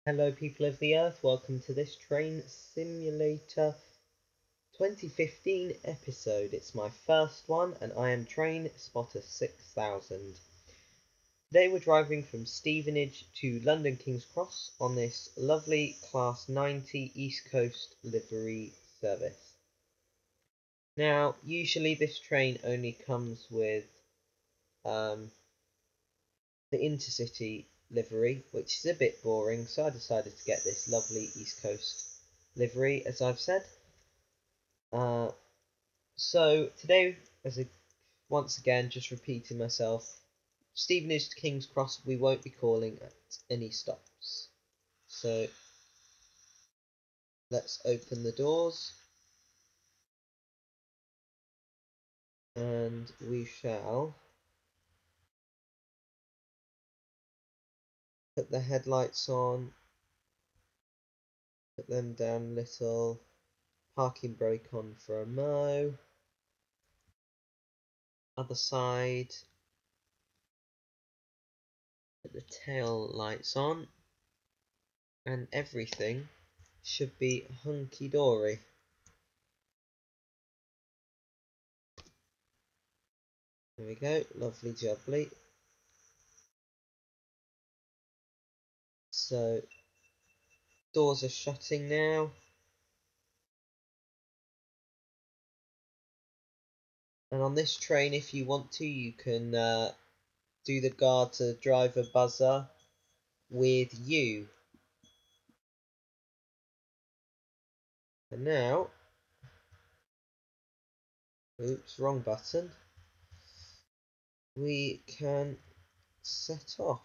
Hello people of the earth, welcome to this Train Simulator 2015 episode. It's my first one and I am Train Spotter 6000. Today we're driving from Stevenage to London King's Cross on this lovely Class 90 East Coast livery service. Now usually this train only comes with the intercity livery, which is a bit boring, so I decided to get this lovely East Coast livery, as I've said. So today, once again, just repeating myself, Stevenage to King's Cross, we won't be calling at any stops. So let's open the doors, and we shall put the headlights on, put them down a little, parking brake on for a mo. Other side, put the tail lights on, and everything should be hunky-dory. There we go, lovely jubbly. So, doors are shutting now. And on this train, if you want to, you can do the guard to driver buzzer with you. And now, oops, wrong button. We can set off.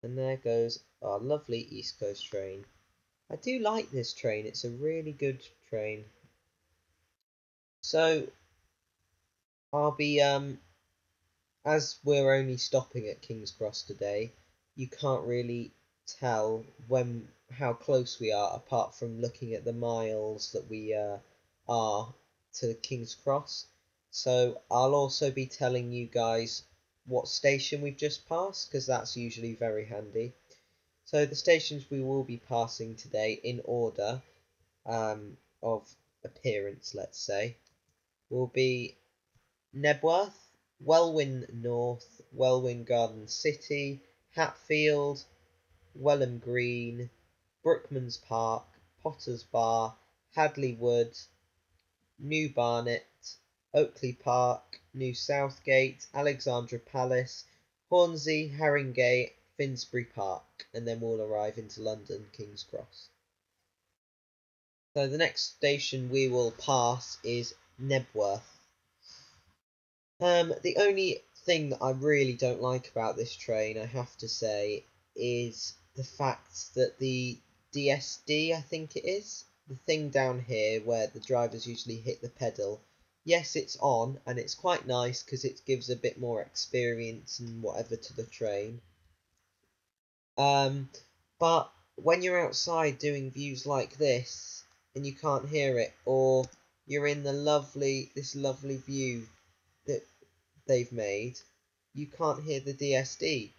And there goes our lovely East Coast train. I do like this train, it's a really good train. So, I'll be, as we're only stopping at King's Cross today, you can't really tell how close we are apart from looking at the miles that we are to King's Cross. So I'll also be telling you guys what station we've just passed, because that's usually very handy. So the stations we will be passing today in order of appearance, let's say, will be Nebworth, Welwyn North, Welwyn Garden City, Hatfield, Welham Green, Brookman's Park, Potter's Bar, Hadley Wood, New Barnet, Oakley Park, New Southgate, Alexandra Palace, Hornsey, Haringey, Finsbury Park, and then we'll arrive into London, King's Cross. So the next station we will pass is Nebworth. The only thing that I really don't like about this train, I have to say, is the fact that the DSD, I think it is, the thing down here where the drivers usually hit the pedal, yes, it's on, and it's quite nice because it gives a bit more experience and whatever to the train. But when you're outside doing views like this, and you can't hear it, or you're in this lovely view that they've made, you can't hear the DSD,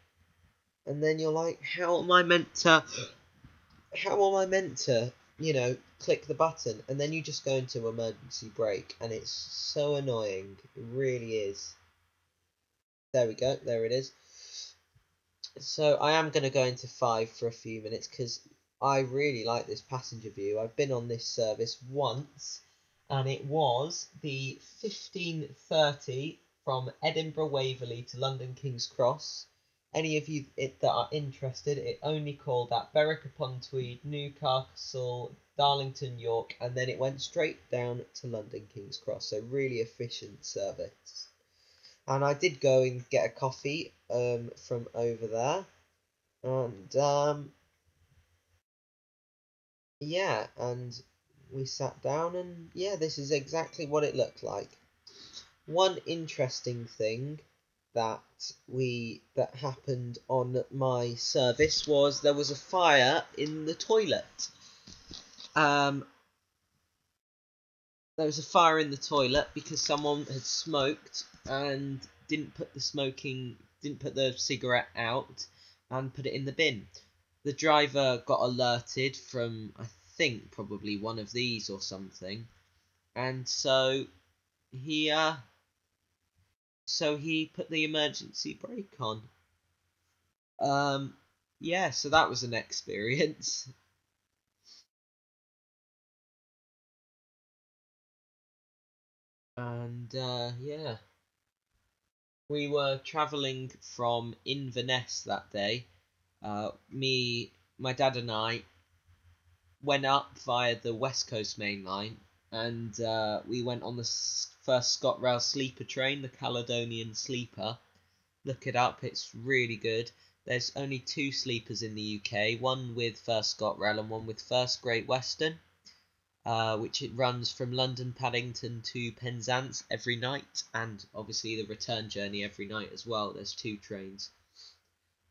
and then you're like, how am I meant to, click the button? And then you just go into emergency brake, and it's so annoying. It really is. There we go. There it is. So I am going to go into 5 for a few minutes because I really like this passenger view. I've been on this service once, and it was the 15:30 from Edinburgh Waverley to London King's Cross. Any of you that are interested, it only called at Berwick upon Tweed, Newcastle, Darlington, York, and then it went straight down to London King's Cross. So really efficient service. And I did go and get a coffee from over there, and yeah, and we sat down, and yeah, this is exactly what it looked like. One interesting thing that happened on my service was there was a fire in the toilet. Um, there was a fire in the toilet because someone had smoked and didn't put the cigarette out and put it in the bin. The driver got alerted from, I think, probably one of these or something, and he he put the emergency brake on. Yeah, so that was an experience. And yeah, we were travelling from Inverness that day. My dad and I went up via the West Coast Main Line, and we went on the first ScotRail sleeper train, the Caledonian Sleeper. Look it up, it's really good. There's only two sleepers in the UK, one with First ScotRail and one with First Great Western, which it runs from London Paddington to Penzance every night, and obviously the return journey every night as well. There's two trains.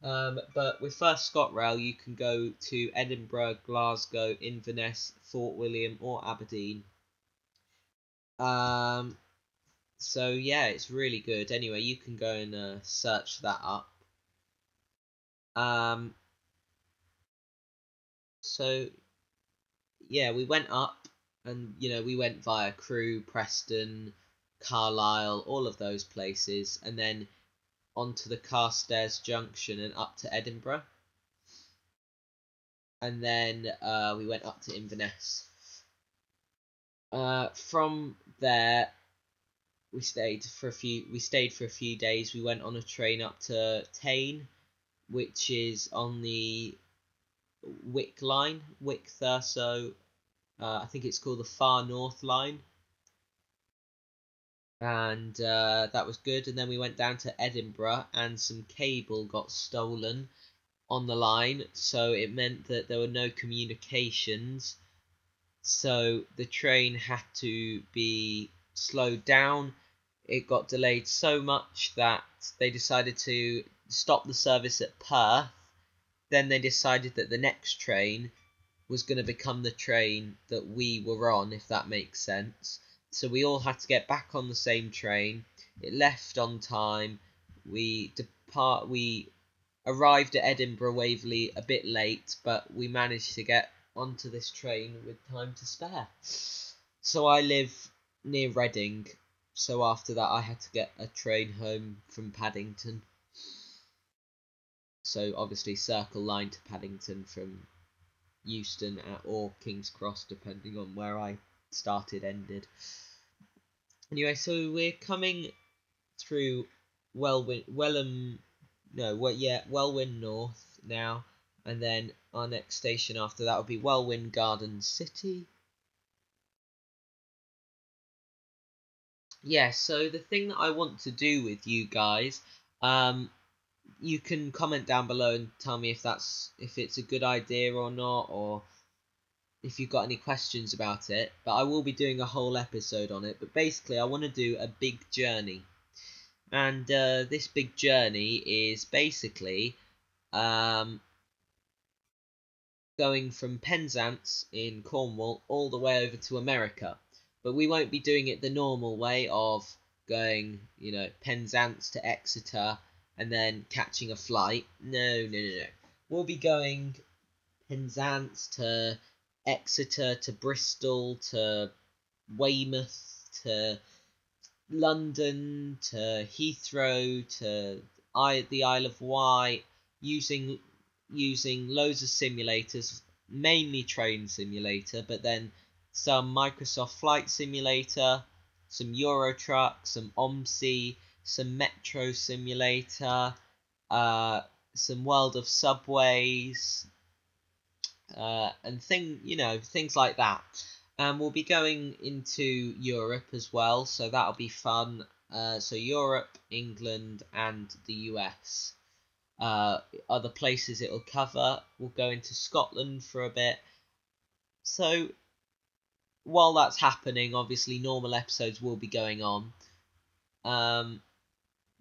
But with First ScotRail, you can go to Edinburgh, Glasgow, Inverness, Fort William, or Aberdeen. Um, so yeah, it's really good. Anyway, you can go and search that up. Um, so yeah, we went up, and we went via Crewe, Preston, Carlisle, all of those places, and then onto the Carstairs Junction and up to Edinburgh. And then we went up to Inverness. From there, we stayed for a few days. We went on a train up to Tain, which is on the Wick line, Wick Thurso. I think it's called the Far North line, and that was good. And then we went down to Edinburgh, and some cable got stolen on the line, so it meant that there were no communications. So the train had to be slowed down. It got delayed so much that they decided to stop the service at Perth. Then they decided that the next train was going to become the train that we were on, if that makes sense. So we all had to get back on the same train. It left on time. We arrived at Edinburgh Waverley a bit late, but we managed to get onto this train with time to spare. So I live near Reading, so after that I had to get a train home from Paddington. So obviously Circle Line to Paddington from Euston or King's Cross, depending on where I ended. Anyway, so we're coming through Welwyn North now, and then our next station after that will be Welwyn Garden City. Yeah, so the thing that I want to do with you guys, you can comment down below and tell me if it's a good idea or not, or if you've got any questions about it. But I will be doing a whole episode on it. But basically, I want to do a big journey, and this big journey is basically going from Penzance in Cornwall all the way over to America. But we won't be doing it the normal way of going, Penzance to Exeter and then catching a flight. No. We'll be going Penzance to Exeter to Bristol to Weymouth to London to Heathrow to the Isle of Wight, using loads of simulators, mainly Train Simulator, but then some Microsoft Flight Simulator, some Euro Truck, some OMSI, some Metro Simulator, some World of Subways, and things like that. We'll be going into Europe as well, so that'll be fun. So Europe, England, and the US. Other places it'll cover. We'll go into Scotland for a bit. So while that's happening, obviously normal episodes will be going on.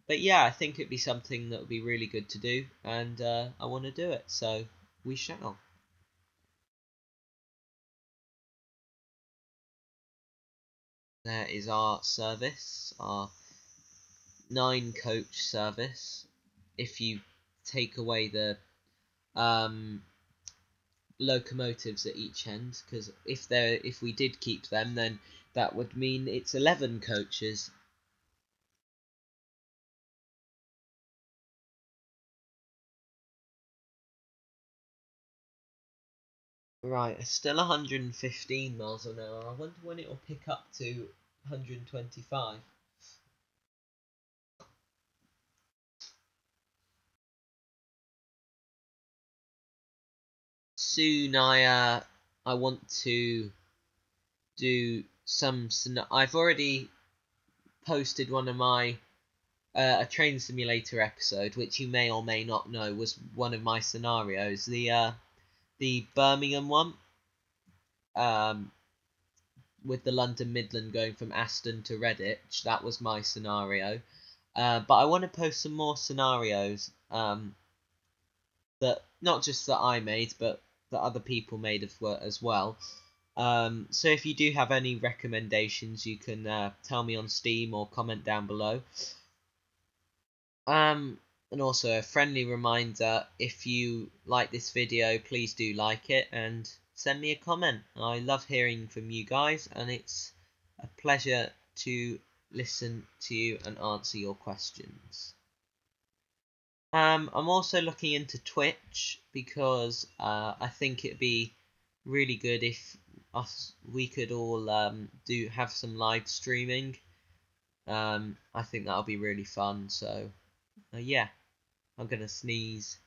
But yeah, I think it'd be something that would be really good to do, and I want to do it, so we shall. There is our service, our 9-coach service. If you take away the locomotives at each end, because if we did keep them, then that would mean it's 11 coaches. Right, it's still 115 miles an hour. I wonder when it will pick up to 125. Soon I want to do some. I've already posted one of my a train simulator episode, which you may or may not know was one of my scenarios. The Birmingham one, um, with the London Midland going from Aston to Redditch. That was my scenario. But I want to post some more scenarios that not just that I made, but that other people made as well. So if you do have any recommendations, you can tell me on Steam or comment down below. And also a friendly reminder, if you like this video, please do like it and send me a comment. I love hearing from you guys, and it's a pleasure to listen to you and answer your questions. I'm also looking into Twitch because I think it'd be really good if we could all have some live streaming. I think that'll be really fun. So yeah, I'm gonna sneeze.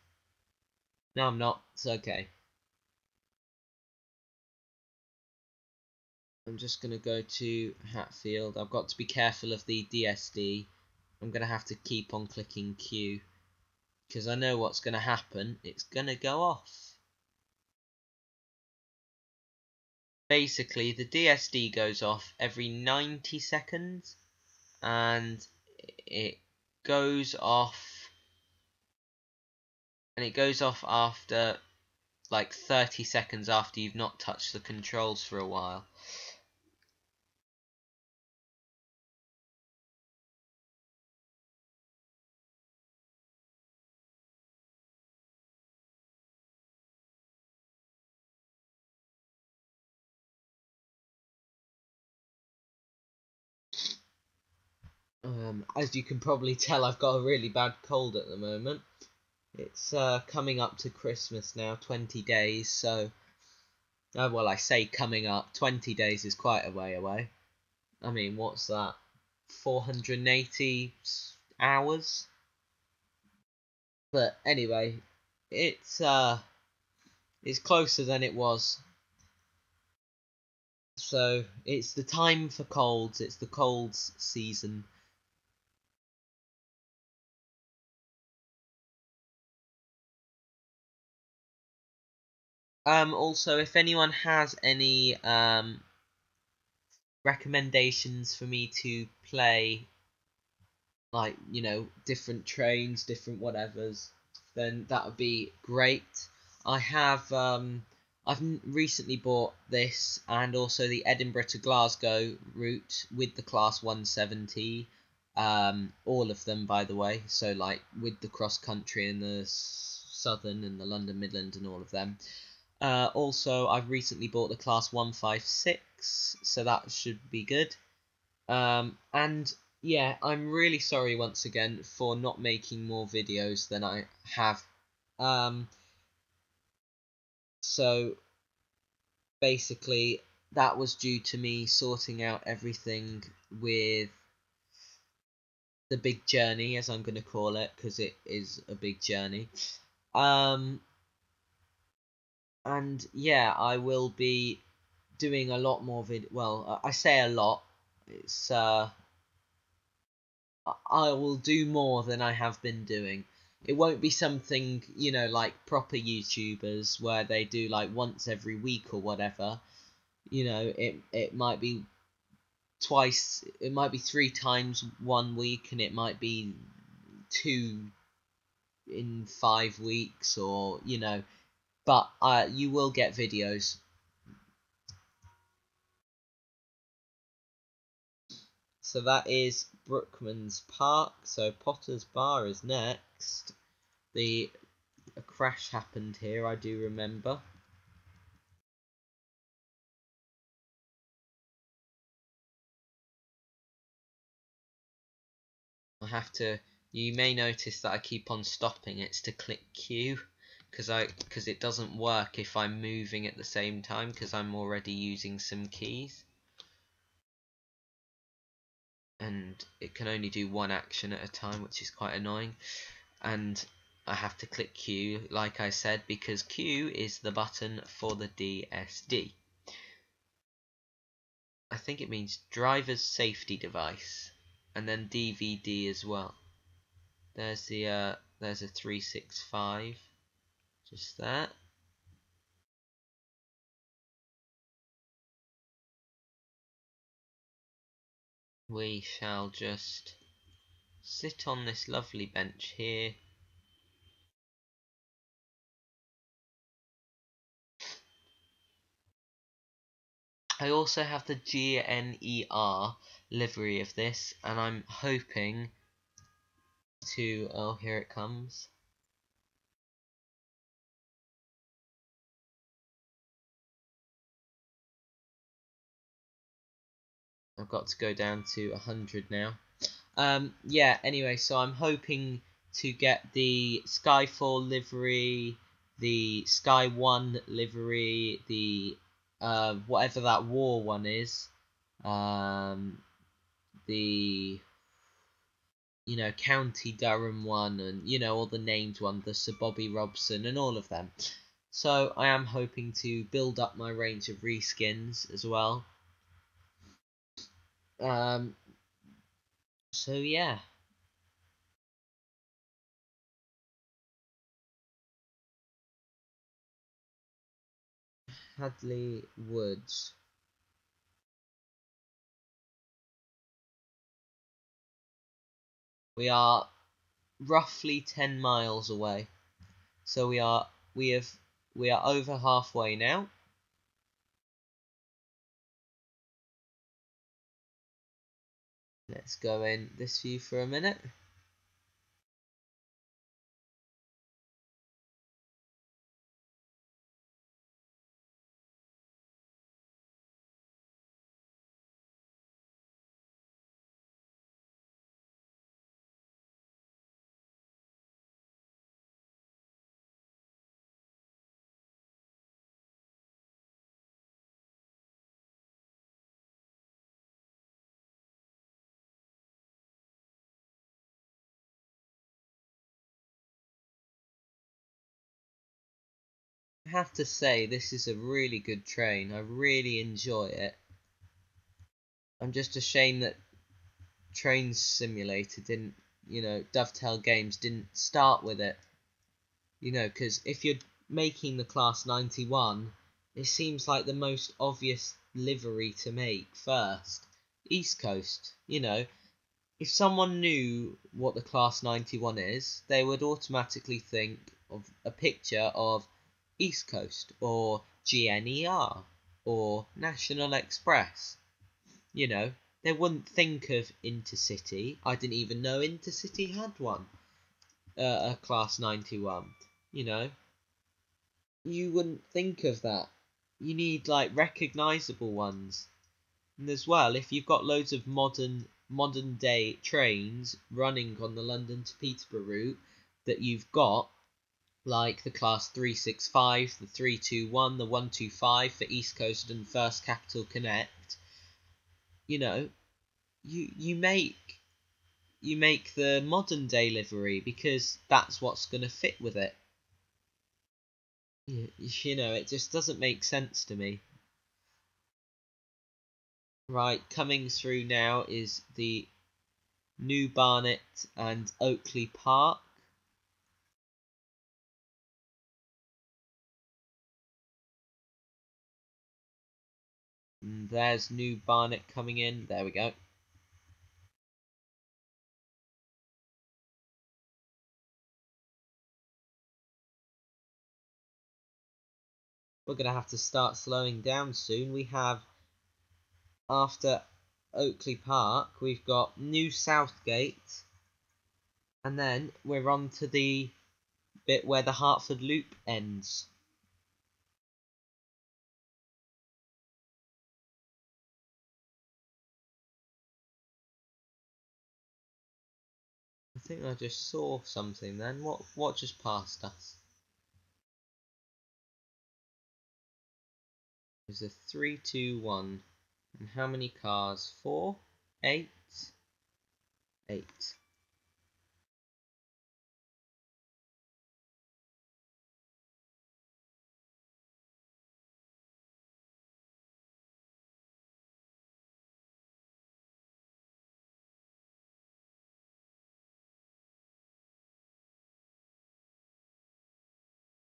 No, I'm not. It's okay. I'm just gonna go to Hatfield. I've got to be careful of the DSD. I'm gonna have to keep on clicking Q because I know what's gonna happen. It's gonna go off. Basically, the DSD goes off every 90 seconds, and it goes off after like 30 seconds after you've not touched the controls for a while. As you can probably tell, I've got a really bad cold at the moment. It's coming up to Christmas now, 20 days, so... well, I say coming up, 20 days is quite a way away. I mean, what's that? 480 hours? But anyway, it's closer than it was. So, it's the time for colds, it's the colds season. Also, if anyone has any recommendations for me to play, like, you know, different trains, different whatevers, then that would be great. I've recently bought this and also the Edinburgh to Glasgow route with the Class 170. All of them, by the way. So, like, with the cross country and the Southern and the London Midland and all of them. Also, I've recently bought the Class 156, so that should be good. And yeah, I'm really sorry once again for not making more videos than I have. So basically, that was due to me sorting out everything with the big journey, as I'm going to call it, because it is a big journey. And yeah, I will be doing a lot more well, I say a lot, it's I will do more than I have been doing. It won't be something, you know, like proper YouTubers where they do like once every week or whatever. You know, it might be twice, it might be 3 times one week, and it might be in 5 weeks, or but you will get videos. So that is Brookman's Park. So Potter's Bar is next. A crash happened here, I do remember. You may notice that I keep on stopping. It's to click Q, because it doesn't work if I'm moving at the same time, because I'm already using some keys. And it can only do one action at a time, which is quite annoying. And I have to click Q, like I said, because Q is the button for the DSD. I think it means driver's safety device, and then DVD as well. There's a 365, just that. We shall just sit on this lovely bench here. I also have the GNER livery of this, and I'm hoping to... Oh, here it comes. I've got to go down to 100 now. Yeah, anyway, so I'm hoping to get the Skyfall livery, the Sky 1 livery, the whatever that war one is, the County Durham one, and all the named one, the Sir Bobby Robson and all of them. So I am hoping to build up my range of reskins as well. So yeah. Hadley Woods. We are roughly 10 miles away. So we are over halfway now. Let's go in this view for a minute. I have to say, this is a really good train. I really enjoy it. I'm just ashamed that Train Simulator didn't, Dovetail Games didn't start with it. Because if you're making the Class 91, it seems like the most obvious livery to make first. East Coast, if someone knew what the Class 91 is, they would automatically think of a picture of East Coast or GNER or National Express. They wouldn't think of Intercity. I didn't even know Intercity had one, a Class 91. You wouldn't think of that. You need like recognizable ones. And as well, if you've got loads of modern day trains running on the London to Peterborough route that you've got, like the Class 365, the 321, the 125 for East Coast and First Capital Connect, you make the modern day livery because that's what's going to fit with it. It just doesn't make sense to me. Right, coming through now is the New Barnet and Oakley Park. And there's New Barnet coming in. There we go. we're going to have to start slowing down soon. We have, after Oakley Park, we've got New Southgate, and then we're on to the bit where the Hertford Loop ends. I think I just saw something then. What just passed us? It was a 3-2-1. And how many cars? 4? 8? 8.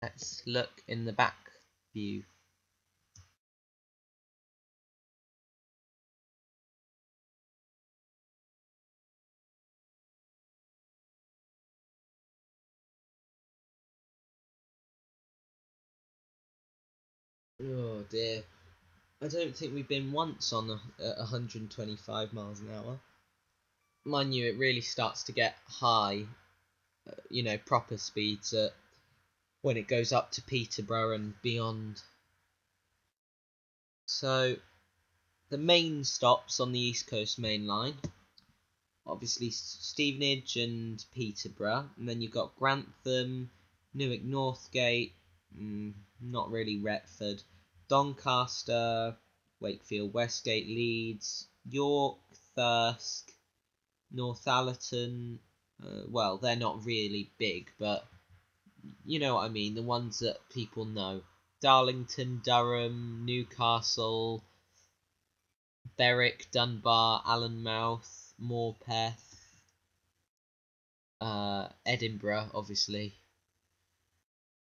Let's look in the back view. Oh dear. I don't think we've been once on 125 miles an hour. Mind you, it really starts to get high, proper speeds when it goes up to Peterborough and beyond. So, the main stops on the East Coast Main Line, obviously Stevenage and Peterborough, and then you've got Grantham, Newark Northgate, not really Retford, Doncaster, Wakefield, Westgate, Leeds, York, Thirsk, Northallerton. Well, they're not really big, but you know what I mean, the ones that people know. Darlington, Durham, Newcastle, Berwick, Dunbar, Allenmouth, Morpeth, Edinburgh, obviously.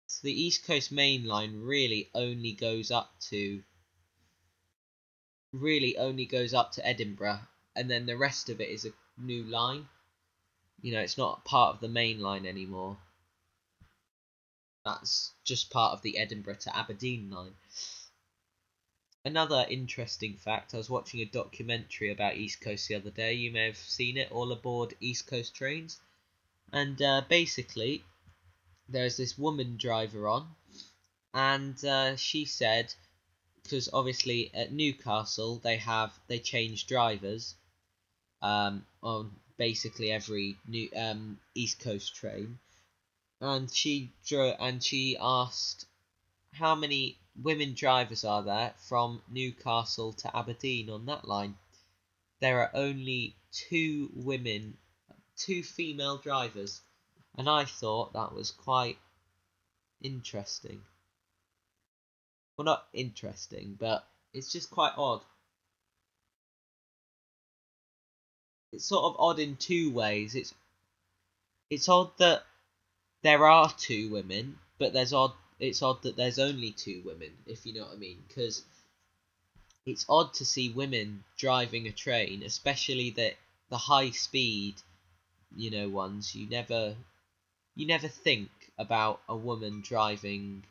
So the East Coast Main Line really only goes up to Edinburgh, and then the rest of it is a new line. It's not part of the main line anymore. That's just part of the Edinburgh to Aberdeen line. Another interesting fact, I was watching a documentary about East Coast the other day. You may have seen it, All Aboard East Coast Trains. And basically, there's this woman driver on, and she said, because obviously at Newcastle they change drivers on basically every new East Coast train, and she asked how many women drivers are there from Newcastle to Aberdeen on that line. There are only 2 female drivers, and I thought that was quite interesting. Well, not interesting, but it's just quite odd. It's sort of odd in 2 ways. It's odd that there are 2 women, but it's odd that there's only 2 women, if you know what I mean, because it's odd to see women driving a train, especially the high speed, ones. You never think about a woman driving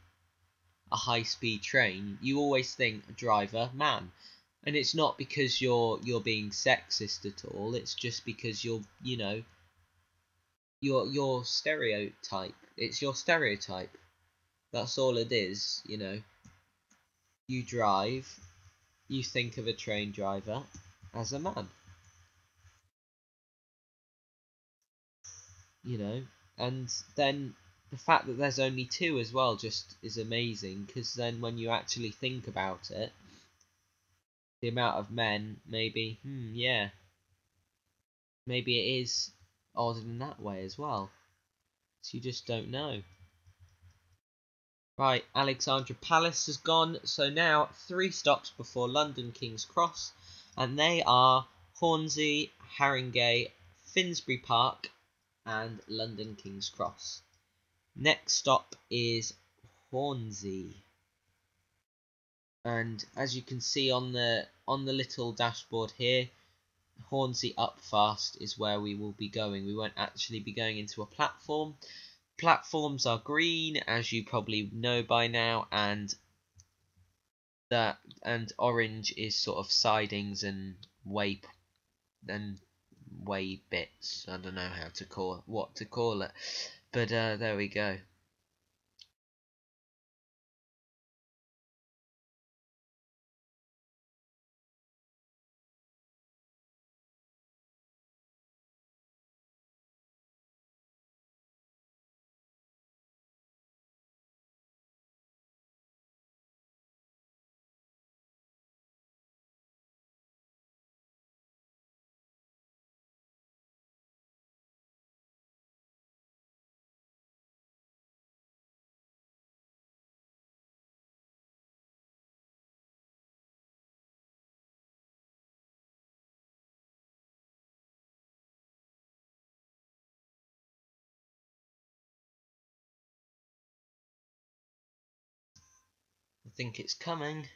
a high speed train. You always think driver man, and it's not because you're being sexist at all. It's just because your stereotype. It's your stereotype. That's all it is. You drive, you think of a train driver as a man. And then the fact that there's only 2 as well just is amazing, because then when you actually think about it, the amount of men, maybe yeah, maybe it is odd in that way as well, so you just don't know. Right, Alexandra Palace has gone, so now 3 stops before London King's Cross, and they are Hornsey, Haringey, Finsbury Park and London King's Cross. Next stop is Hornsey, and as you can see on the little dashboard here, Hornsey up fast is where we will be going. We won't actually be going into a platform. Platforms are green, as you probably know by now, and that, and orange is sort of sidings and way bits. I don't know what to call it, but there we go. I think it's coming.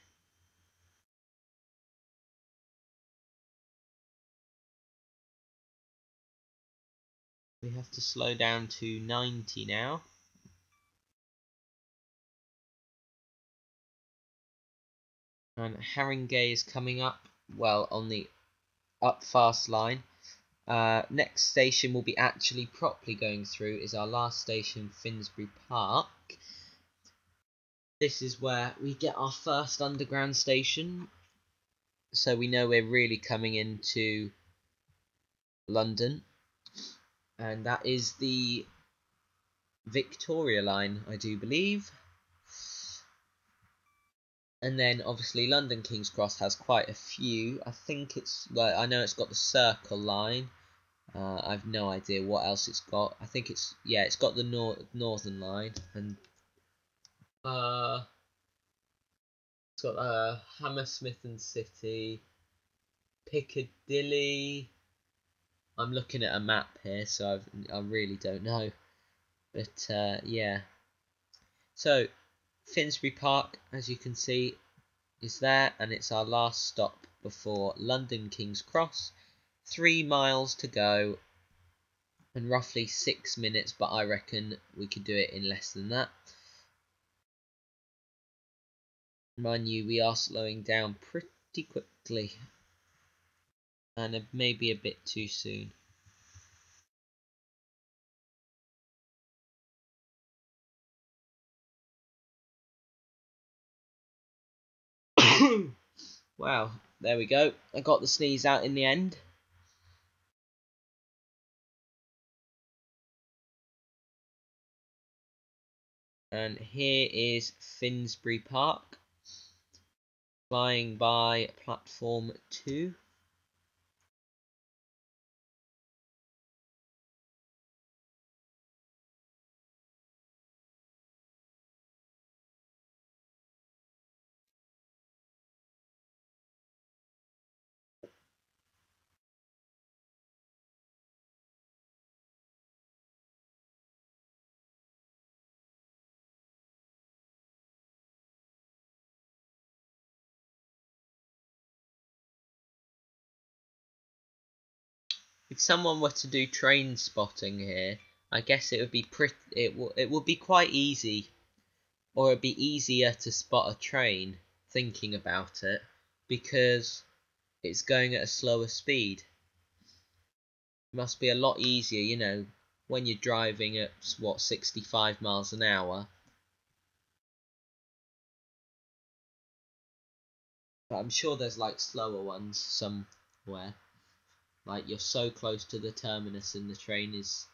We have to slow down to 90 now. And Haringey is coming up, well, on the up fast line. Next station we'll be actually properly going through is our last station, Finsbury Park. This is where we get our first underground station, so we know we're really coming into London, and that is the Victoria line, I do believe. And then obviously London King's Cross has quite a few. I think it's, well, I know it's got the Circle line. I've no idea what else it's got. I think it's, yeah, it's got the Northern line, and it's got Hammersmith and City, Piccadilly. I'm looking at a map here, so I really don't know. But yeah. So Finsbury Park, as you can see, is there, and it's our last stop before London King's Cross. 3 miles to go, and roughly 6 minutes, but I reckon we could do it in less than that. Mind you, we are slowing down pretty quickly, and maybe a bit too soon. Wow, there we go. I got the sneeze out in the end. And here is Finsbury Park, flying by platform 2. If someone were to do train spotting here, I guess it would be it would be quite easy, or it'd be easier to spot a train, thinking about it, because it's going at a slower speed. It must be a lot easier, you know, when you're driving at what, 65 miles an hour. But I'm sure there's like slower ones somewhere. Like you're so close to the terminus and the train is,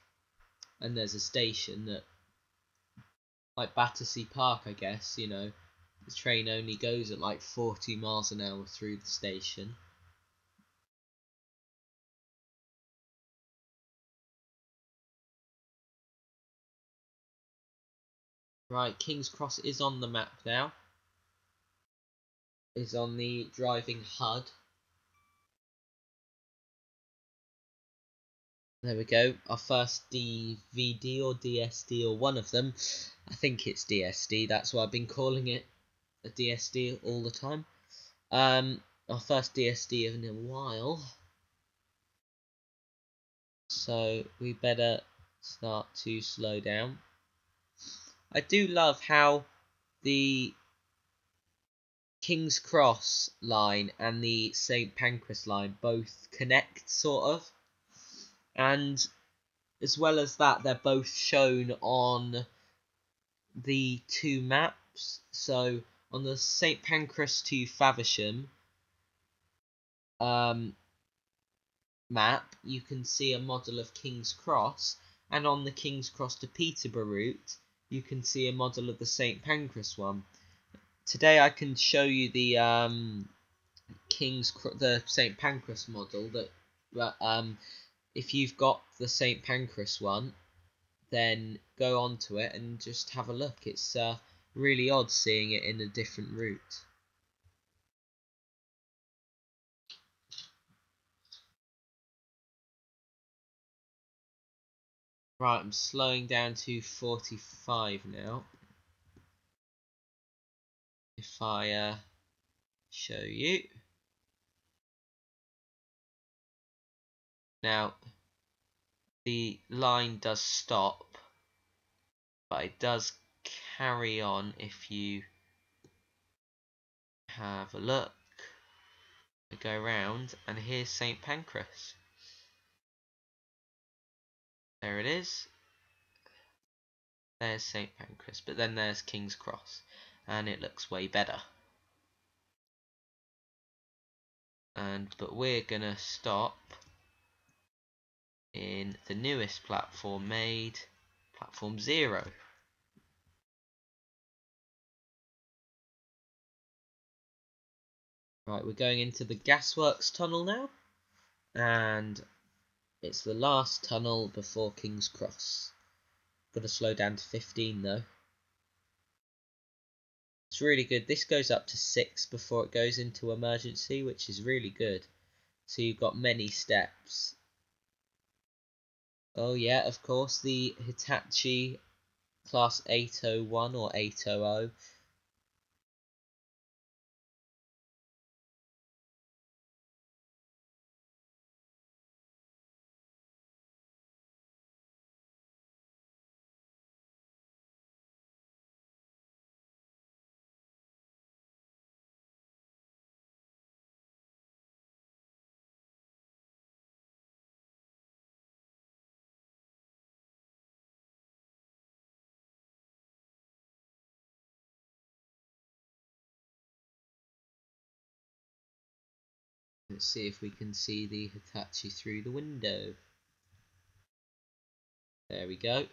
and there's a station that, like Battersea Park, I guess, you know, the train only goes at like 40 miles an hour through the station. Right, King's Cross is on the map now. Is on the driving HUD. There we go, our first DVD or DSD, or one of them. I think it's DSD, that's why I've been calling it a DSD all the time. Our first DSD in a while. So we better start to slow down. I do love how the King's Cross line and the St Pancras line both connect, sort of, and as well as that, they're both shown on the two maps. So on the St Pancras to Faversham map, you can see a model of King's Cross, and on the King's Cross to Peterborough route, you can see a model of the St Pancras one. Today I can show you the the St Pancras model. If you've got the St Pancras one, then go onto it and just have a look. It's really odd seeing it in a different route. Right, I'm slowing down to 45 now. If I show you. Now, the line does stop, but it does carry on if you have a look. I go round, and here's St Pancras. There it is. There's St Pancras, but then there's King's Cross, and it looks way better. But we're gonna stop in the newest platform made, platform 0. Right, we're going into the gasworks tunnel now, and it's the last tunnel before King's Cross. Gotta slow down to 15 though. It's really good. This goes up to 6 before it goes into emergency, which is really good. So you've got many steps. Oh yeah, of course, the Hitachi class 801 or 800. Let's see if we can see the Hitachi through the window. There we go.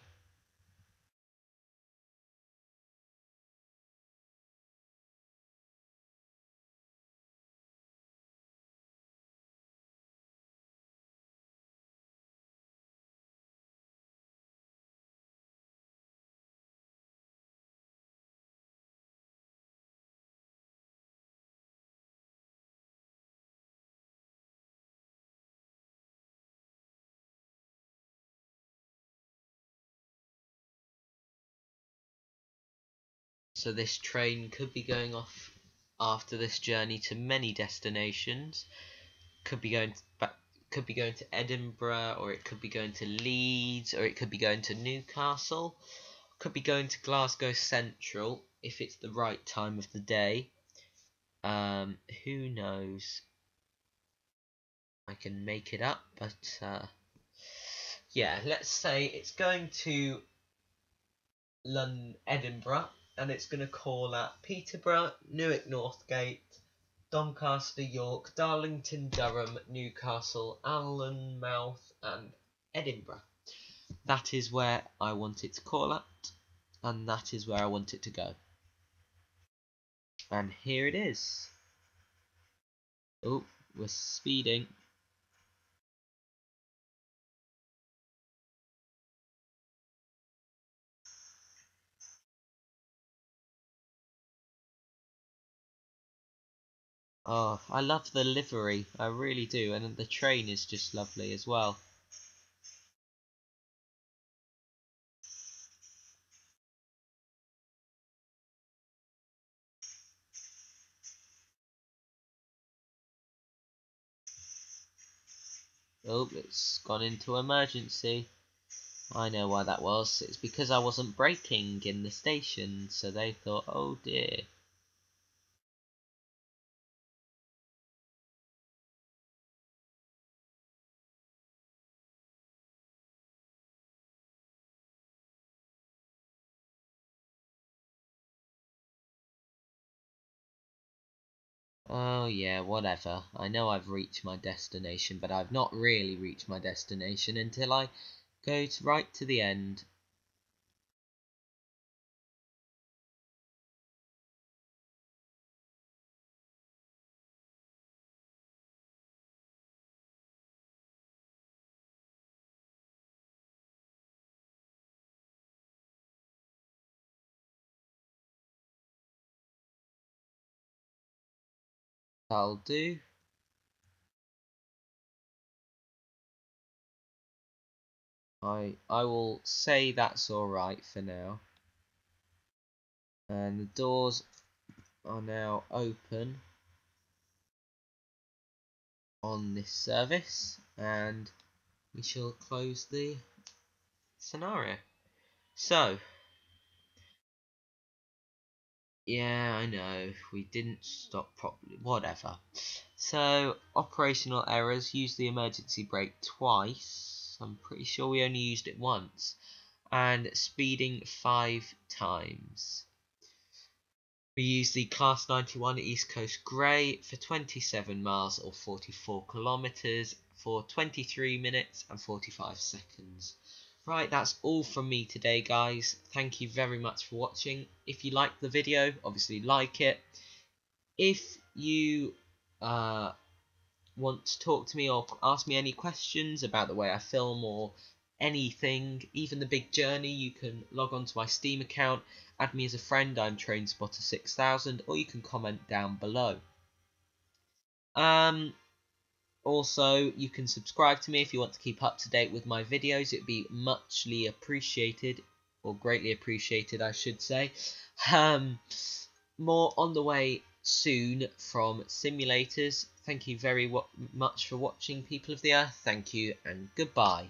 So this train could be going off after this journey to many destinations. Could be going to Edinburgh, or it could be going to Leeds, or it could be going to Newcastle. Could be going to Glasgow Central if it's the right time of the day. Who knows? I can make it up, but yeah, let's say it's going to Edinburgh, and it's going to call at Peterborough, Newark Northgate, Doncaster, York, Darlington, Durham, Newcastle, Allenmouth, and Edinburgh. That is where I want it to call at, and that is where I want it to go. And here it is. Oh, we're speeding. Oh, I love the livery, I really do, and the train is just lovely as well. Oh, it's gone into emergency. I know why that was. It's because I wasn't braking in the station, so they thought, oh dear. Oh yeah, whatever. I know I've reached my destination, but I've not really reached my destination until I go right to the end. I'll do. I will say that's alright for now. And the doors are now open on this service, and we shall close the scenario. So, yeah, I know, we didn't stop properly, whatever. So, operational errors, use the emergency brake twice. I'm pretty sure we only used it once. And speeding 5 times. We used the Class 91 East Coast Grey for 27 miles or 44 kilometres for 23 minutes and 45 seconds. Right, that's all from me today, guys. Thank you very much for watching. If you liked the video, obviously like it. If you want to talk to me or ask me any questions about the way I film or anything, even the big journey, you can log on to my Steam account, add me as a friend, I'm TrainSpotter6000, or you can comment down below. Also, you can subscribe to me if you want to keep up to date with my videos. It'd be muchly appreciated, or greatly appreciated, I should say. More on the way soon from simulators. Thank you very much for watching, people of the earth. Thank you and goodbye.